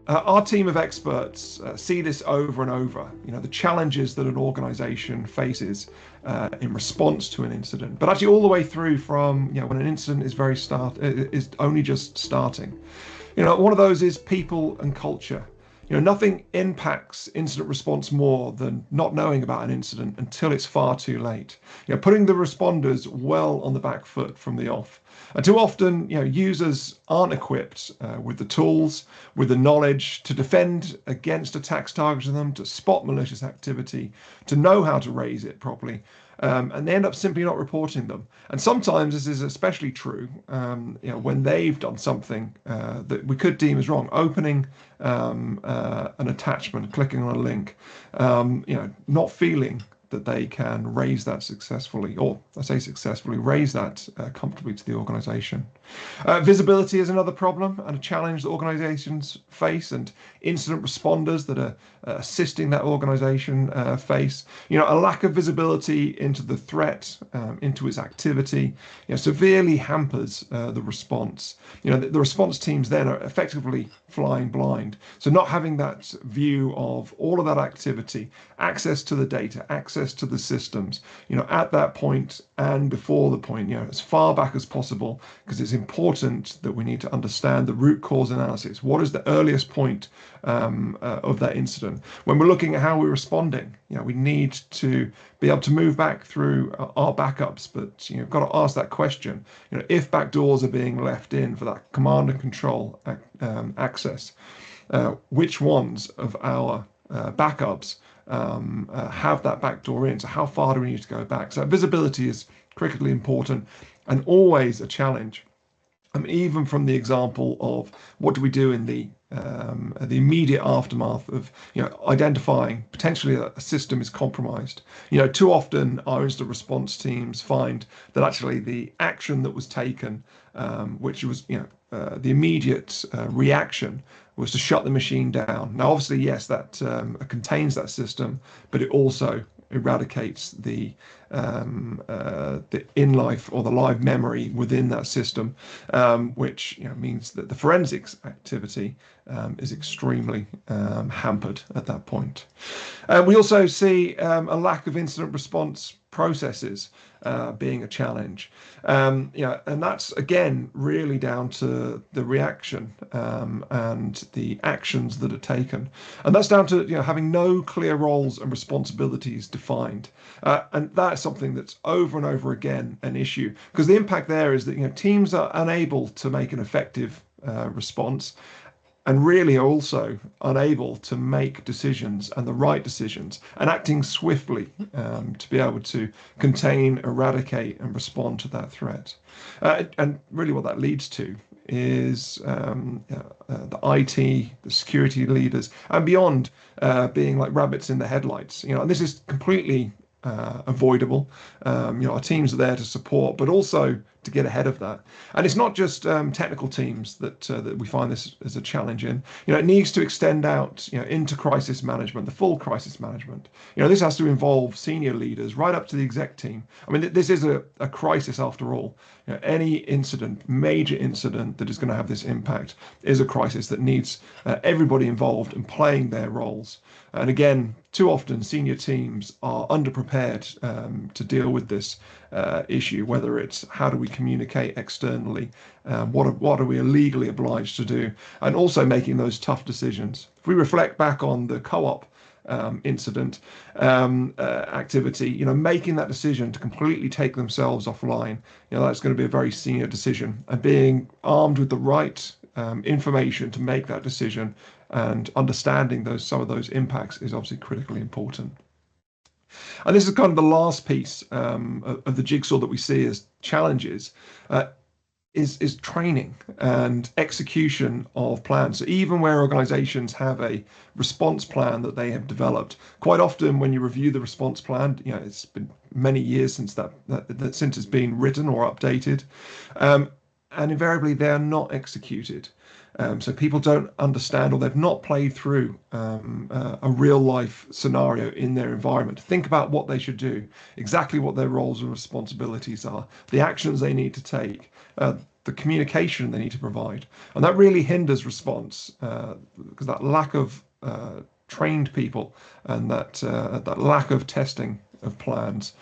Our team of experts see this over and over. The challenges that an organization faces in response to an incident, but actually all the way through from when an incident is only just starting. One of those is people and culture. Nothing impacts incident response more than not knowing about an incident until it's far too late. Putting the responders well on the back foot from the off. And too often, users aren't equipped with the tools, with the knowledge to defend against attacks targeting them, to spot malicious activity, to know how to raise it properly. And they end up simply not reporting them. And sometimes this is especially true, when they've done something that we could deem as wrong, opening an attachment, clicking on a link, not feeling that they can raise that successfully, or I say successfully, raise that comfortably to the organization. Visibility is another problem and a challenge that organizations face, and incident responders that are assisting that organization face. A lack of visibility into the threat, into its activity, severely hampers the response. The response teams then are effectively flying blind. So not having that view of all of that activity, access to the data, access to the systems, at that point and before the point, as far back as possible, because it's important that we need to understand the root cause analysis. What is the earliest point of that incident? When we're looking at how we're responding, we need to be able to move back through our backups, but you've got to ask that question. If backdoors are being left in for that command and control access, which ones of our backups have that backdoor in? So how far do we need to go back? So visibility is critically important and always a challenge. Even from the example of what do we do in the immediate aftermath of identifying potentially that a system is compromised. Too often our incident response teams find that actually the action that was taken, which was the immediate reaction, was to shut the machine down. Now, obviously, yes, that contains that system, but it also eradicates the in-life or the live memory within that system, which means that the forensics activity is extremely hampered at that point. We also see a lack of incident response processes being a challenge. And that's again really down to the reaction and the actions that are taken, and that's down to having no clear roles and responsibilities defined, and that's something that's over and over again an issue, because the impact there is that teams are unable to make an effective response, and really are also unable to make decisions and the right decisions and acting swiftly to be able to contain, eradicate, and respond to that threat. And really what that leads to is the IT, the security leaders, and beyond being like rabbits in the headlights. And this is completely avoidable. Our teams are there to support, but also to get ahead of that. And it's not just technical teams that we find this as a challenge in. It needs to extend out into crisis management, the full crisis management. This has to involve senior leaders right up to the exec team. I mean, this is a crisis after all. Any incident, major incident that is going to have this impact is a crisis that needs everybody involved and playing their roles. And again, too often senior teams are underprepared to deal with this issue, whether it's how do we communicate externally, what are we legally obliged to do, and also making those tough decisions. If we reflect back on the co-op incident activity, making that decision to completely take themselves offline, that's going to be a very senior decision, and being armed with the right information to make that decision and understanding some of those impacts is obviously critically important. And this is kind of the last piece of the jigsaw that we see as challenges, is training and execution of plans. So even where organizations have a response plan that they have developed, quite often when you review the response plan, it's been many years since since it's been written or updated, and invariably they are not executed. So people don't understand, or they've not played through a real life scenario in their environment. Think about what they should do, exactly what their roles and responsibilities are, the actions they need to take. the communication they need to provide, and that really hinders response because that lack of trained people and that lack of testing of plans